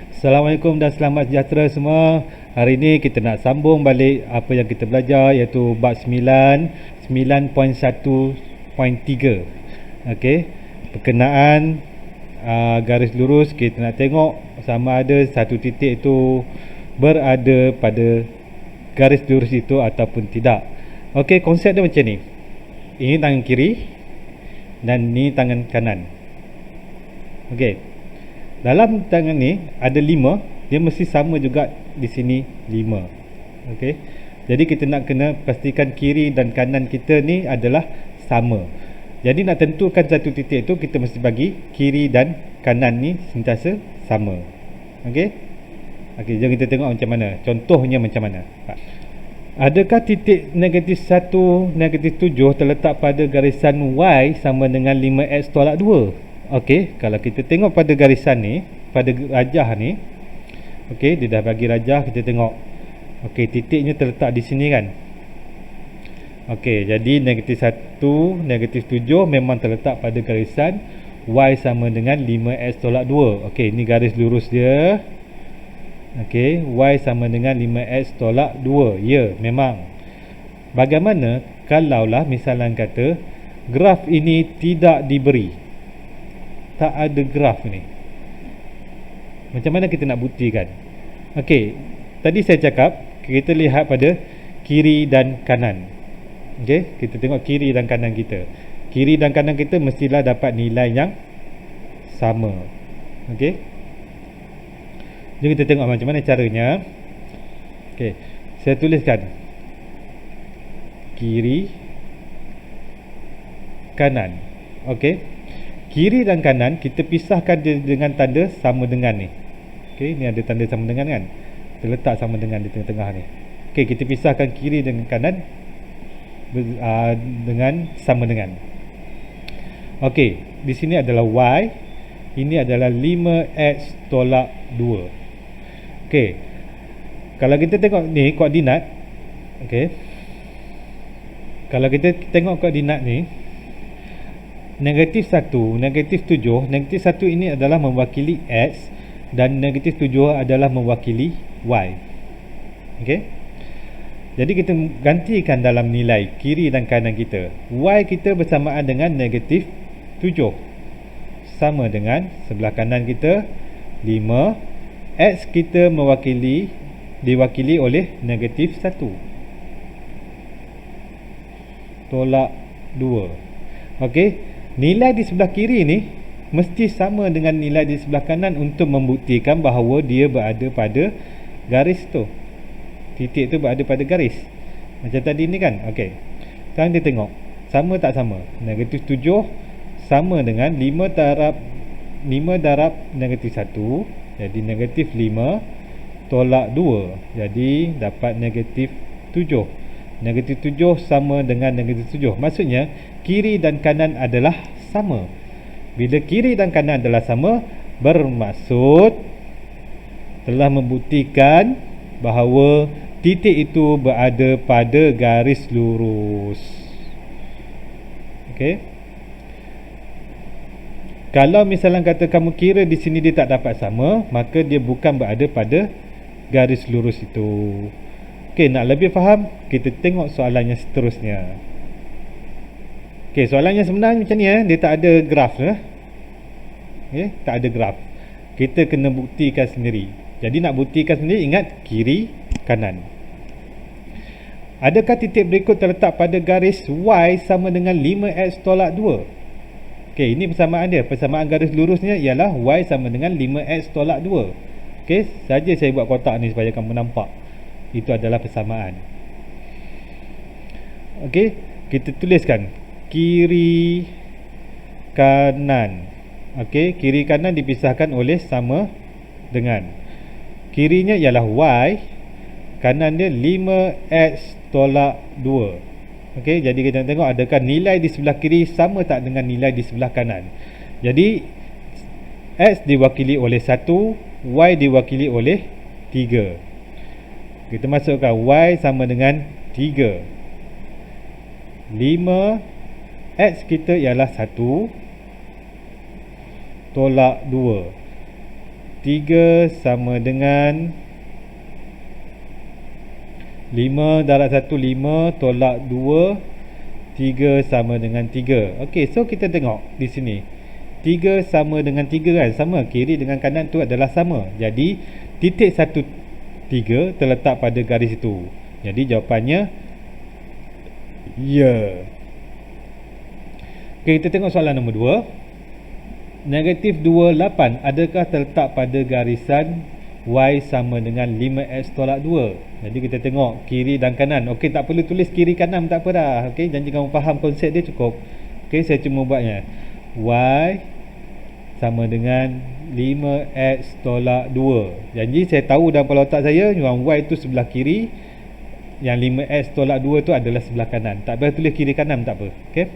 Assalamualaikum dan selamat sejahtera semua. Hari ini kita nak sambung balik apa yang kita belajar, iaitu bab 9, 9.1.3. Okey. Berkenaan garis lurus, kita nak tengok sama ada satu titik itu berada pada garis lurus itu ataupun tidak. Okey, konsep dia macam ni. Ini tangan kiri dan ni tangan kanan. Okey. Dalam tangan ni ada 5, dia mesti sama juga di sini 5. Okey. Jadi kita nak kena pastikan kiri dan kanan kita ni adalah sama. Jadi nak tentukan satu titik tu, kita mesti bagi kiri dan kanan ni sentiasa sama. Okey. Okey, jom kita tengok macam mana. Contohnya macam mana. Adakah titik negatif 1, negatif 7 terletak pada garisan Y sama dengan 5x tolak 2? Okey, kalau kita tengok pada garisan ni, pada rajah ni, okey, dia dah bagi rajah, kita tengok. Okey, titiknya terletak di sini kan. Okey, jadi negatif 1, negatif 7 memang terletak pada garisan Y sama dengan 5x tolak 2. Okey, ini garis lurus dia. Okey, Y sama dengan 5x tolak 2. Ya, memang. Bagaimana kalaulah misalnya kata graf ini tidak diberi? Tak ada graf ni. Macam mana kita nak buktikan? Okey, tadi saya cakap kita lihat pada kiri dan kanan. Okey, kita tengok kiri dan kanan kita. Kiri dan kanan kita mestilah dapat nilai yang sama. Okey. Jom kita tengok macam mana caranya. Okey, saya tuliskan kiri kanan. Okey. Kiri dan kanan kita pisahkan dengan tanda sama dengan ni. Okey, ni ada tanda sama dengan kan? Terletak sama dengan di tengah-tengah ni. Okey, kita pisahkan kiri dengan kanan dengan sama dengan. Okey, di sini adalah Y, ini adalah 5x tolak 2. Okey. Kalau kita tengok ni koordinat, okey. Kalau kita tengok koordinat ni, negatif 1, negatif 7, negatif 1 ini adalah mewakili X dan negatif 7 adalah mewakili Y. Okey. Jadi kita gantikan dalam nilai kiri dan kanan kita. Y kita bersamaan dengan negatif 7, sama dengan sebelah kanan kita 5. X kita diwakili oleh negatif 1 tolak 2. Okey. Nilai di sebelah kiri ni mesti sama dengan nilai di sebelah kanan untuk membuktikan bahawa dia berada pada garis tu. Titik tu berada pada garis. Macam tadi ni kan. Okey. Sekarang kita tengok. Sama tak sama? Negatif 7 sama dengan 5 darab negatif 1. Jadi negatif 5 tolak 2. Jadi dapat negatif 7. Negatif 7 sama dengan negatif 7. Maksudnya kiri dan kanan adalah sama. Bila kiri dan kanan adalah sama, bermaksud telah membuktikan bahawa titik itu berada pada garis lurus. Okey. Kalau misalnya kata kamu kira di sini dia tak dapat sama, maka dia bukan berada pada garis lurus itu. Okey, nak lebih faham, kita tengok soalan yang seterusnya. Okey, soalannya sebenarnya macam ni dia tak ada graf Okey, tak ada graf. Kita kena buktikan sendiri. Jadi nak buktikan sendiri, ingat kiri kanan. Adakah titik berikut terletak pada garis Y sama dengan 5x tolak 2? Okey, ini persamaan dia. Persamaan garis lurusnya ialah Y sama dengan 5x tolak 2. Okey, saja saya buat kotak ni supaya kamu nampak. Itu adalah persamaan. Okey, kita tuliskan kiri kanan. Okey, kiri kanan dipisahkan oleh sama dengan. Kirinya ialah Y, kanan dia 5x tolak 2. Okey, jadi kita tengok adakah nilai di sebelah kiri sama tak dengan nilai di sebelah kanan. Jadi X diwakili oleh 1, Y diwakili oleh 3. Kita masukkan Y sama dengan 3. 5 X kita ialah 1 tolak 2. 3 sama dengan 5 darab 1 5 tolak 2, 3 sama dengan 3. Okey, so kita tengok di sini 3 sama dengan 3 kan, sama, kiri dengan kanan tu adalah sama. Jadi titik 1 3 terletak pada garis itu. Jadi jawapannya ya. Okay, kita tengok soalan nombor 2. Negatif 2 8 adakah terletak pada garisan y sama dengan 5x tolak 2? Jadi kita tengok kiri dan kanan. Okey, tak perlu tulis kiri kanan, tak apa dah. Okey, janji kamu faham konsep dia cukup. Okey, saya cuma buatnya y sama dengan 5x tolak 2. Janji saya tahu dalam kepala otak saya yang y tu sebelah kiri, yang 5x tolak 2 tu adalah sebelah kanan. Tak payah tulis kiri kanan, tak apa. Okey.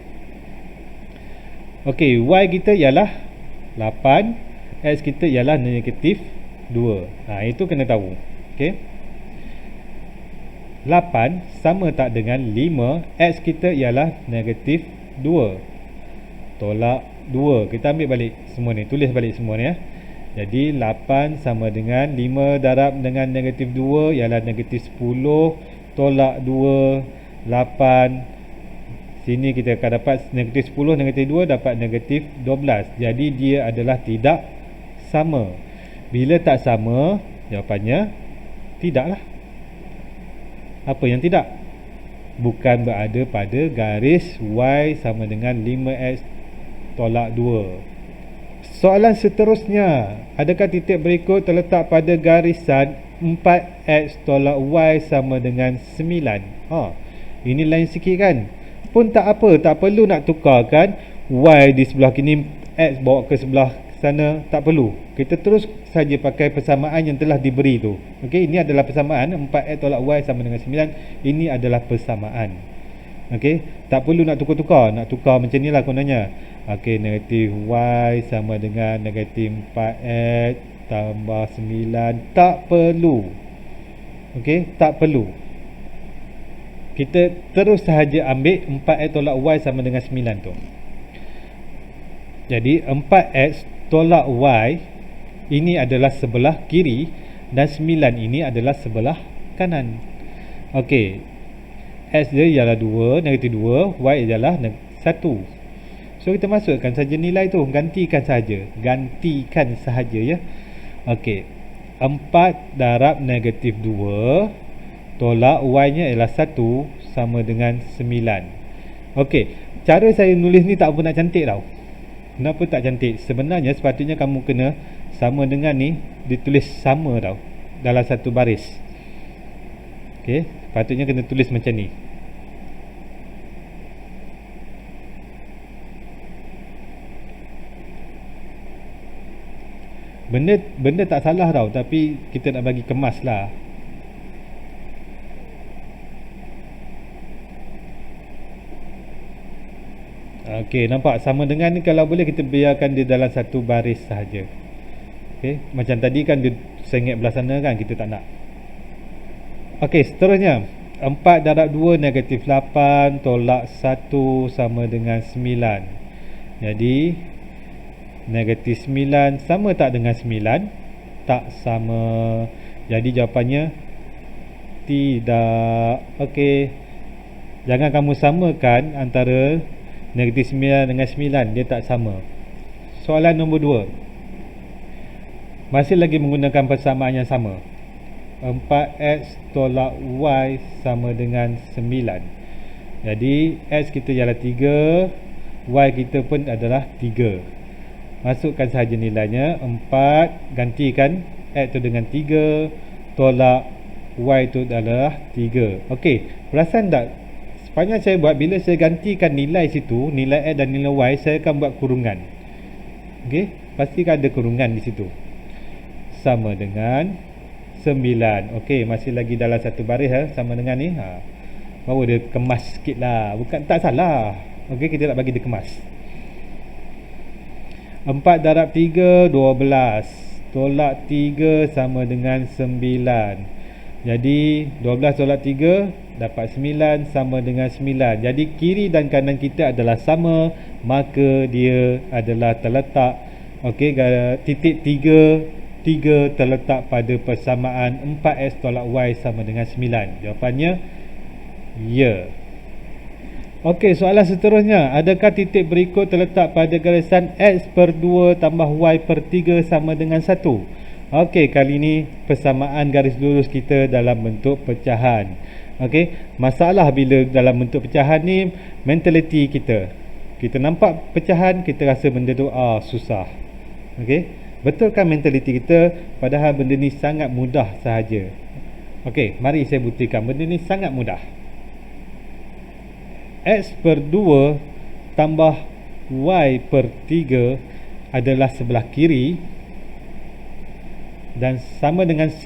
Okey, y kita ialah 8, x kita ialah negatif 2. Itu kena tahu. Okey. 8 sama tak dengan 5, x kita ialah negatif 2 tolak 2. Kita ambil balik semua ni, tulis balik semua ni ya. Jadi 8 sama dengan 5 darab dengan negatif 2 ialah negatif 10 tolak 2, 8. Sini kita akan dapat negatif 10, negatif 2 dapat negatif 12. Jadi dia adalah tidak sama. Bila tak sama, jawapannya tidaklah. Apa yang tidak? Bukan berada pada garis y sama dengan 5x tolak 2. Soalan seterusnya, adakah titik berikut terletak pada garisan 4x tolak y sama dengan 9? Ini lain sikit kan? Pun tak apa, tak perlu nak tukarkan y di sebelah kini, x bawa ke sebelah sana, tak perlu. Kita terus saja pakai persamaan yang telah diberi tu. Okey, ini adalah persamaan 4x tolak y sama dengan 9. Ini adalah persamaan. Okey, tak perlu nak tukar-tukar. Nak tukar macam ni lah kononnya. Okey, negatif y sama dengan negatif 4x tambah 9. Tak perlu. Okey, tak perlu. Kita terus sahaja ambil 4x tolak y sama dengan 9 tu. Jadi 4x tolak y ini adalah sebelah kiri dan 9 ini adalah sebelah kanan. Okey, x dia ialah 2, negatif 2, y ialah 1. So kita masukkan saja nilai tu, gantikan saja ya. Okey, 4 darab negatif 2 tolak y nya ialah 1 sama dengan 9. Okey, cara saya nulis ni tak apa nak cantik tau. Kenapa tak cantik? Sebenarnya sepatutnya kamu kena sama dengan ni, ditulis sama tau, dalam satu baris. Okey, sepatutnya kena tulis macam ni. Benda tak salah tau, tapi kita nak bagi kemas lah. Okey, nampak sama dengan ni, kalau boleh kita biarkan dia dalam satu baris sahaja. Okey, macam tadi kan dia sengit belah sana kan, kita tak nak. Okey, seterusnya 4 darab 2 negatif 8 tolak 1 sama dengan 9. Jadi negatif 9 sama tak dengan 9? Tak sama. Jadi jawapannya tidak. Okey, jangan kamu samakan antara negatif 9 dengan 9, dia tak sama. Soalan nombor 2, masih lagi menggunakan persamaan yang sama. 4x tolak y sama dengan 9. Jadi x kita ialah 3, y kita pun adalah 3. Masukkan sahaja nilainya. 4 gantikan x tu dengan 3 tolak y tu adalah 3. Okey, perasan tak sepanjang saya buat, bila saya gantikan nilai situ, nilai x dan nilai y, saya akan buat kurungan. Okey, pastikan ada kurungan di situ. Sama dengan 9. Okey, masih lagi dalam satu baris sama dengan ni. Baru dia kemas sikit lah. Bukan tak salah. Okey, kita nak bagi dia kemas. 4 darab 3 12 tolak 3 sama dengan 9. Jadi 12 tolak 3 dapat 9 sama dengan 9. Jadi kiri dan kanan kita adalah sama, maka dia adalah terletak. Okey, titik 3 3 terletak pada persamaan 4x tolak y sama dengan 9? Jawapannya ya. Okey, soalan seterusnya, adakah titik berikut terletak pada garisan x per 2 tambah y per 3 sama dengan 1? Okey, kali ini persamaan garis lurus kita dalam bentuk pecahan. Okey, masalah bila dalam bentuk pecahan ni, mentaliti kita. Kita nampak pecahan, kita rasa benda tu susah. Okey, betulkan mentaliti kita, padahal benda ni sangat mudah sahaja. Okey, mari saya buktikan benda ni sangat mudah. X per 2 tambah y per 3 adalah sebelah kiri dan sama dengan 1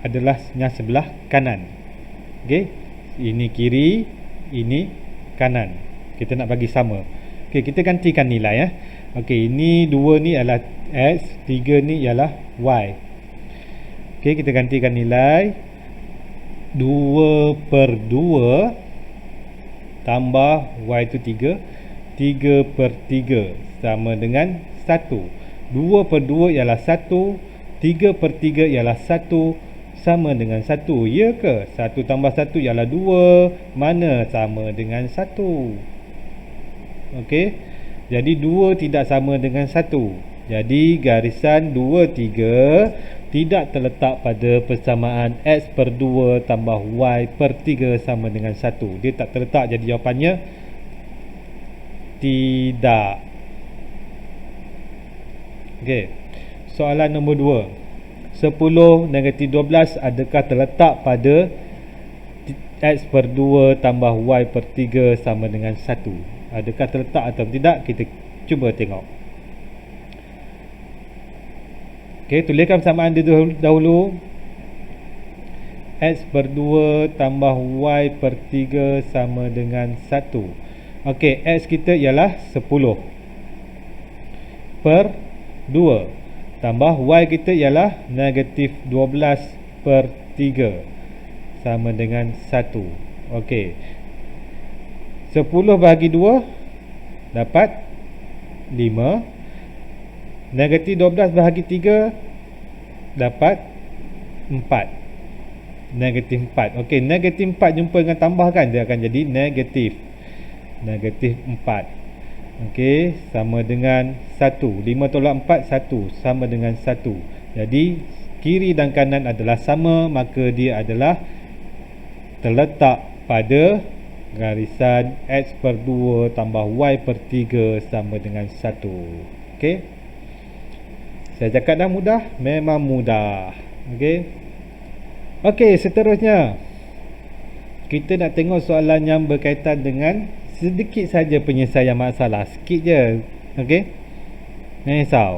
adalah yang sebelah kanan. Okey, ini kiri, ini kanan. Kita nak bagi sama. Okey, kita gantikan nilai ya. Okey, ini 2 ni adalah x, 3 ni ialah y. Okey, kita gantikan nilai 2 per 2 tambah y itu 3, 3 per 3 sama dengan 1. 2 per 2 ialah 1, 3 per 3 ialah 1 sama dengan 1. Ya ke? 1 tambah 1 ialah 2. Mana sama dengan 1? Okey, jadi 2 tidak sama dengan 1. Jadi garisan 2, 3 tidak terletak pada persamaan x per 2 tambah y per 3 sama dengan 1. Dia tak terletak, jadi jawapannya tidak. Okey, soalan nombor 2. 10 negatif 12 adakah terletak pada x per 2 tambah y per 3 sama dengan 1? Adakah terletak atau tidak? Kita cuba tengok. Okey, tuliskan persamaan dia dahulu. X per 2 tambah y per 3 sama dengan 1. Okey, x kita ialah 10 per 2 tambah y kita ialah negatif 12 per 3 sama dengan 1. Okey, 10 bahagi 2 dapat 5. Negatif 12 bahagi 3 dapat 4. Negatif 4. Okey, negatif 4 jumpa dengan tambah kan, dia akan jadi negatif 4. Okey, sama dengan 1. 5 tolak 4, 1 sama dengan 1. Jadi kiri dan kanan adalah sama, maka dia adalah terletak pada garisan x per 2 tambah y per 3 sama dengan 1. Okey, saya cakap dah mudah, memang mudah. Okey. Okey, seterusnya kita nak tengok soalan yang berkaitan dengan sedikit saja penyelesaian masalah, sikit je. Okey, jangan risau.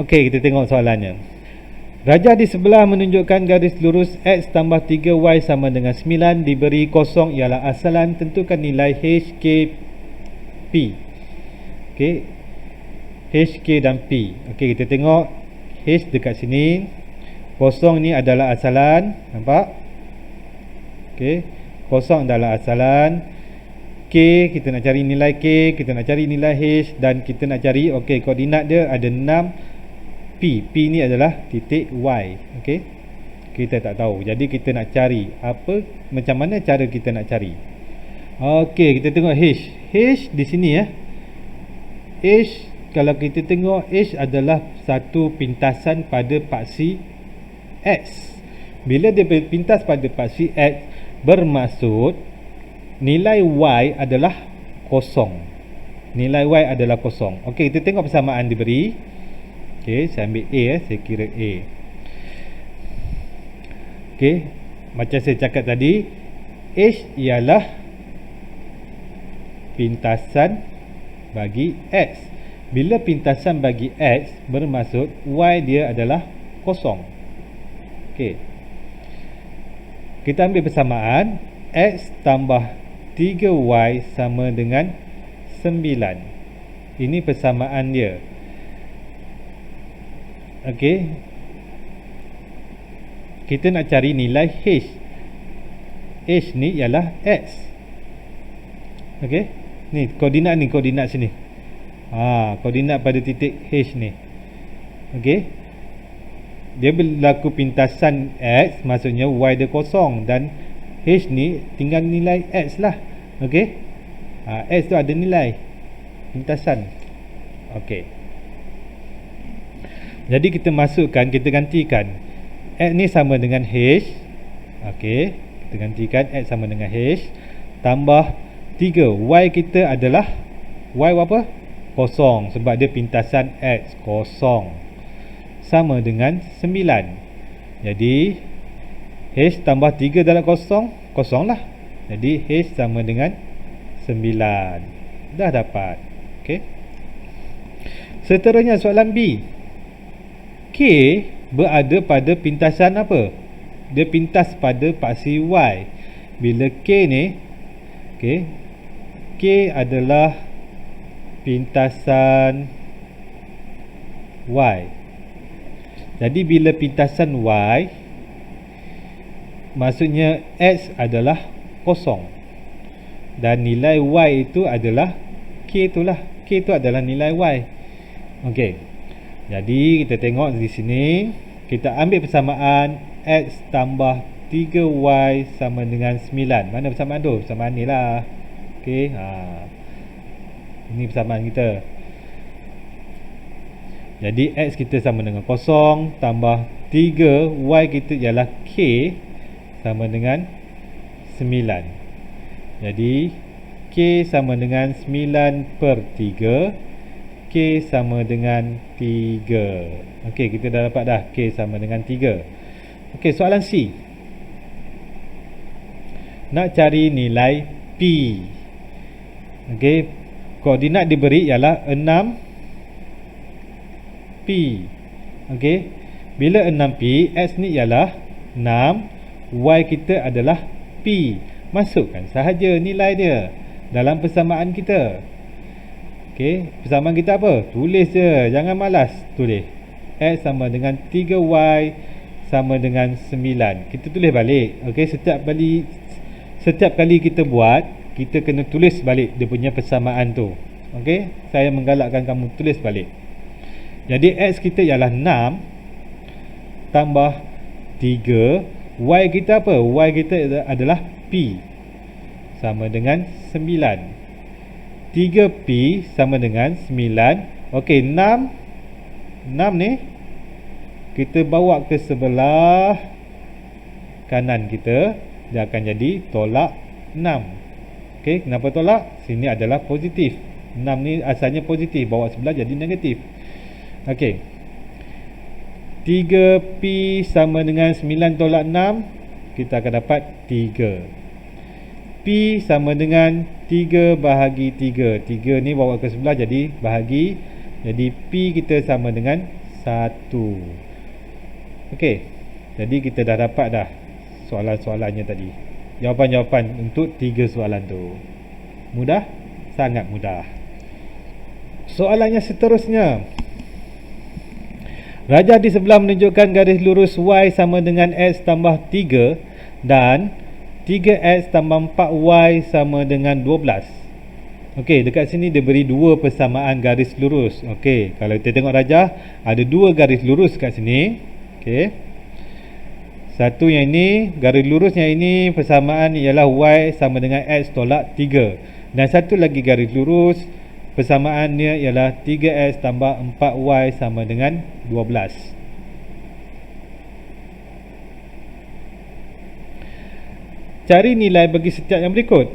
Okey, kita tengok soalannya. Rajah di sebelah menunjukkan garis lurus x tambah 3y sama dengan 9, diberi kosong ialah asalan, tentukan nilai h, k, p. Okey, h, k dan p. Okey, kita tengok h dekat sini, kosong ni adalah asalan, nampak? Okey, kosong adalah asalan. K, kita nak cari nilai k, kita nak cari nilai h dan kita nak cari, okey, koordinat dia ada 6. P ni adalah titik y. Okey, kita tak tahu, jadi kita nak cari apa, macam mana cara kita nak cari. Okey, kita tengok h di sini ya. H, kalau kita tengok, H adalah satu pintasan pada paksi X. Bila dia berpintas pada paksi X, bermaksud nilai Y adalah kosong. Nilai Y adalah kosong. Okey, kita tengok persamaan diberi. Okey, saya ambil A, saya kira A. Okey, macam saya cakap tadi, H ialah pintasan bagi X. Bila pintasan bagi X, bermaksud Y dia adalah kosong. Okey, kita ambil persamaan X tambah 3Y sama dengan 9. Ini persamaan dia. Okey, kita nak cari nilai H. H ni ialah X. Okey, ni koordinat sini. Koordinat pada titik H ni. Okey, dia berlaku pintasan X, maksudnya Y dia kosong dan H ni tinggal nilai X lah. Okey, X tu ada nilai pintasan. Okey, jadi kita masukkan, kita gantikan X ni sama dengan H. Okey, kita gantikan X sama dengan H tambah 3. Y kita adalah Y apa? Kosong, sebab dia pintasan X kosong, sama dengan 9. Jadi H tambah 3 darab kosong, kosong lah. Jadi H sama dengan 9. Dah dapat. Okey, seterusnya soalan B. K berada pada pintasan apa? Dia pintas pada paksi Y. Bila K ni, okey, K adalah pintasan Y. Jadi bila pintasan Y, maksudnya X adalah kosong dan nilai Y itu adalah K itulah. K itu adalah nilai Y. Okey, jadi kita tengok di sini, kita ambil persamaan X tambah 3Y sama dengan 9. Mana persamaan tu? Persamaan ni lah. Okey, ini persamaan kita. Jadi X kita sama dengan kosong tambah 3, Y kita ialah K sama dengan 9. Jadi K sama dengan 9 per 3, K sama dengan 3. Okey, kita dah dapat dah K sama dengan 3. Okey, soalan C. Nak cari nilai P. Okey, koordinat diberi ialah 6P. Okey, bila 6P, X ni ialah 6, Y kita adalah P. Masukkan sahaja nilai dia dalam persamaan kita. Okey, persamaan kita apa? Tulis je, jangan malas tulis. X sama dengan 3Y sama dengan 9. Kita tulis balik. Okey, setiap kali kita buat, kita kena tulis balik dia punya persamaan tu. Okey, saya menggalakkan kamu tulis balik. Jadi X kita ialah 6 tambah 3, Y kita apa? Y kita adalah P sama dengan 9. 3P sama dengan 9. Okey, 6 ni kita bawa ke sebelah kanan kita, dia akan jadi tolak 6. Okey, kenapa tolak? Sini adalah positif. 6 ni asalnya positif, bawa sebelah jadi negatif. Okey, 3P sama dengan 9 tolak 6, kita akan dapat 3. P sama dengan 3 bahagi 3. 3 ni bawa ke sebelah jadi bahagi. Jadi P kita sama dengan 1. Okey, jadi kita dah dapat dah soalan-soalannya tadi. Jawapan-jawapan untuk 3 soalan tu. Mudah? Sangat mudah. Soalannya seterusnya. Rajah di sebelah menunjukkan garis lurus Y sama dengan X tambah 3 dan 3X tambah 4Y sama dengan 12. Okey, dekat sini dia beri dua persamaan garis lurus. Okey, kalau kita tengok rajah, ada dua garis lurus kat sini. Okey, satu yang ini, garis lurus yang ini persamaan ialah Y sama dengan X tolak 3. Dan satu lagi garis lurus, persamaannya ialah 3X tambah 4Y sama dengan 12. Cari nilai bagi setiap yang berikut: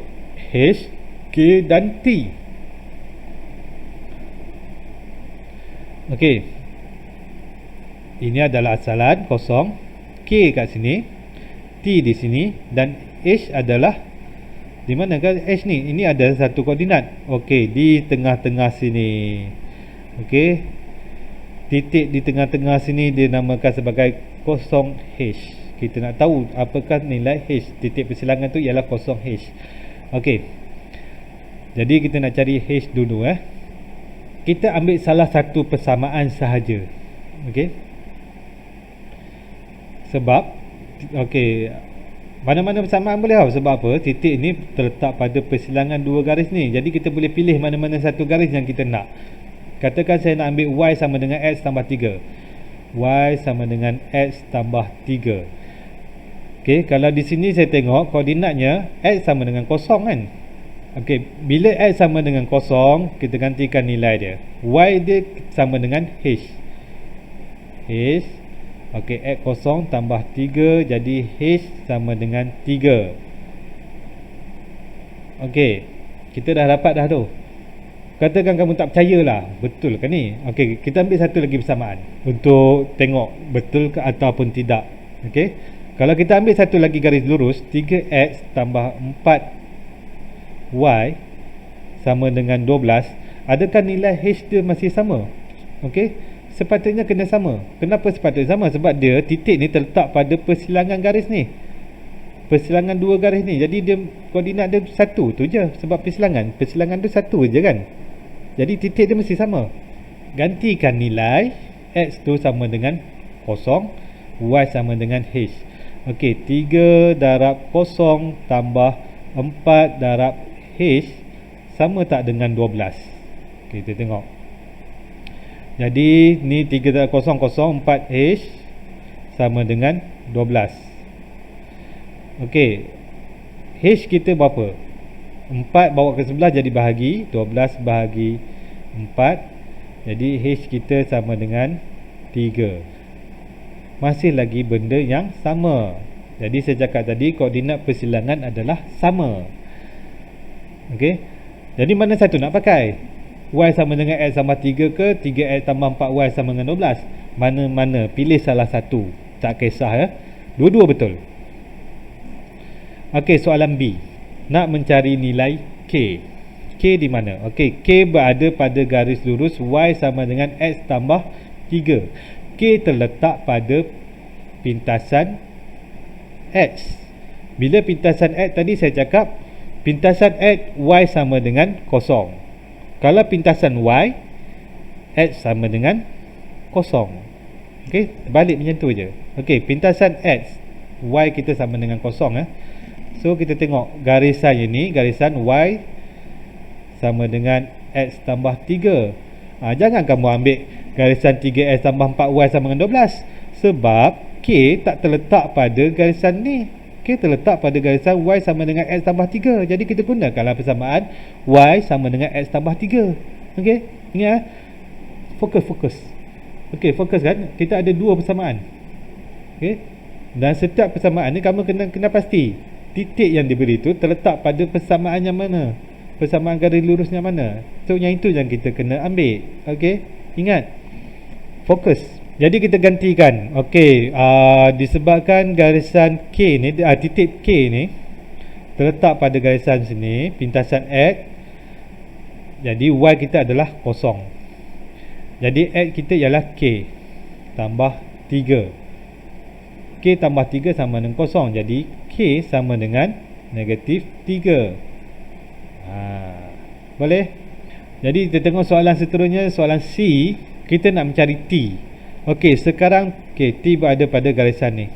H, K dan T. Okey, ini adalah asalan kosong. K kat sini, T di sini dan H adalah di mana kan H ni? Ini ada satu koordinat. Okey, di tengah-tengah sini. Okey, titik di tengah-tengah sini dinamakan sebagai kosong H. Kita nak tahu apakah nilai H. Titik persilangan tu ialah kosong H. Okey, jadi kita nak cari H dulu. Kita ambil salah satu persamaan sahaja. Okey, sebab okey, mana-mana persamaan boleh tahu. Sebab apa? Titik ni terletak pada persilangan dua garis ni. Jadi kita boleh pilih mana-mana satu garis yang kita nak. Katakan saya nak ambil Y sama dengan X tambah 3. Y sama dengan X tambah 3. Okey, kalau di sini saya tengok koordinatnya X sama dengan kosong kan. Okey, bila X sama dengan kosong, kita gantikan nilai dia. Y dia sama dengan H. Okey, X kosong tambah 3, jadi H sama dengan 3. Okey, kita dah dapat dah tu. Katakan kamu tak percayalah, betul ke ni? Okey, kita ambil satu lagi persamaan untuk tengok betul ke ataupun tidak. Okey, kalau kita ambil satu lagi garis lurus, 3x tambah 4y sama dengan 12, adakah nilai H dia masih sama? Okey, sepatutnya kena sama. Kenapa sepatutnya sama? Sebab dia titik ni terletak pada persilangan garis ni, persilangan dua garis ni. Jadi dia koordinat dia satu tu je. Sebab persilangan tu satu je kan. Jadi titik dia mesti sama. Gantikan nilai X tu sama dengan kosong, Y sama dengan H. Okey, 3 darab kosong tambah 4 darab H sama tak dengan 12? Okay, kita tengok. Jadi ni 3 darab kosong, 4H sama dengan 12. Okey, H kita berapa? 4 bawa ke sebelah jadi bahagi 12 bahagi 4. Jadi H kita sama dengan 3. Masih lagi benda yang sama. Jadi saya cakap tadi koordinat persilangan adalah sama. Okey, jadi mana satu nak pakai? Y sama dengan X tambah 3 ke 3X tambah 4Y sama dengan 12? Mana-mana, pilih salah satu, tak kisah ya. Dua-dua betul. Okey, soalan B. Nak mencari nilai K. K di mana? Okey, K berada pada garis lurus Y sama dengan X tambah 3. K terletak pada pintasan X. Bila pintasan X tadi saya cakap pintasan X Y sama dengan kosong. Kalau pintasan Y, X sama dengan kosong. Okey, balik macam tu je. Okey, pintasan X Y kita sama dengan kosong So kita tengok garisan ini, garisan Y sama dengan X tambah 3. Jangan kamu ambil garisan 3x tambah 4y sama dengan 12. Sebab K tak terletak pada garisan ni. K terletak pada garisan Y sama dengan X tambah 3. Jadi kita gunakanlah persamaan Y sama dengan X tambah 3. Okey, ingat fokus. Okey, fokus kan. Kita ada dua persamaan. Okey, dan setiap persamaan ni kamu kena pasti titik yang diberi tu terletak pada persamaan yang mana, persamaan garis lurusnya mana. So yang itu yang kita kena ambil. Okey, ingat, fokus. Jadi kita gantikan. Okey, disebabkan garisan K ni, titik K ni terletak pada garisan sini, pintasan X, jadi Y kita adalah kosong. Jadi X kita ialah K tambah 3. K tambah 3 sama dengan kosong. Jadi K sama dengan negatif 3. Boleh? Jadi kita tengok soalan seterusnya, soalan C. Kita nak mencari T. Okey, sekarang T berada pada garisan ni.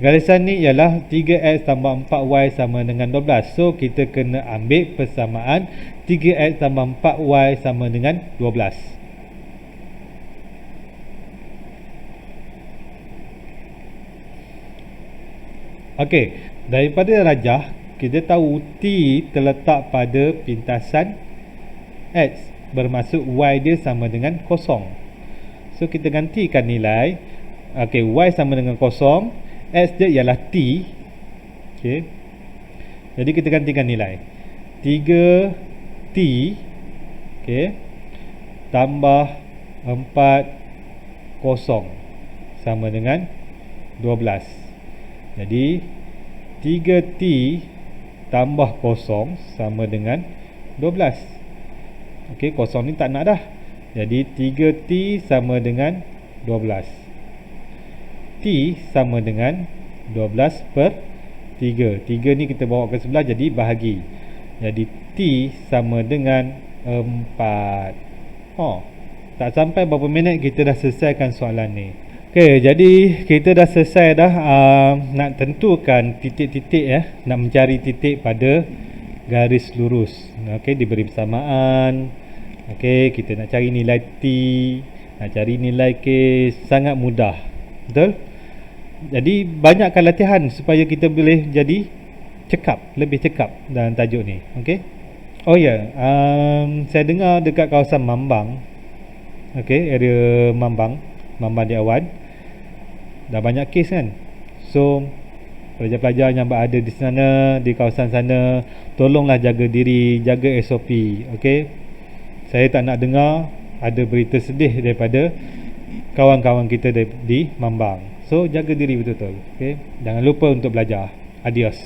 Garisan ni ialah 3x tambah 4y sama dengan 12. So kita kena ambil persamaan 3x tambah 4y sama dengan 12. Okey, daripada rajah kita tahu T terletak pada pintasan X, bermaksud Y dia sama dengan kosong. So kita gantikan nilai. Okey, Y sama dengan kosong, X dia ialah T. Okey, jadi kita gantikan nilai 3T, okey, tambah 4 kosong sama dengan 12. Jadi 3T tambah kosong sama dengan 12. Okey, kosong ni tak nak dah. Jadi 3T sama dengan 12. T sama dengan 12 per 3. 3 ni kita bawa ke sebelah jadi bahagi. Jadi T sama dengan 4. Tak sampai berapa minit kita dah selesaikan soalan ni. Okey, jadi kita dah selesai dah nak tentukan titik-titik nak mencari titik pada garis lurus. Okey, diberi persamaan. Okey, kita nak cari nilai T. Nak cari nilai kes sangat mudah. Betul? Jadi banyakkan latihan supaya kita boleh jadi lebih cekap dalam tajuk ni. Okey. Oh ya, saya dengar dekat kawasan Mambang, okey, area Mambang di Awan dah banyak kes kan. So pelajar-pelajar yang berada di sana, di kawasan sana, tolonglah jaga diri, jaga SOP. Okey. Saya tak nak dengar ada berita sedih daripada kawan-kawan kita di Mambang. So jaga diri betul-betul. Okey. Jangan lupa untuk belajar. Adios.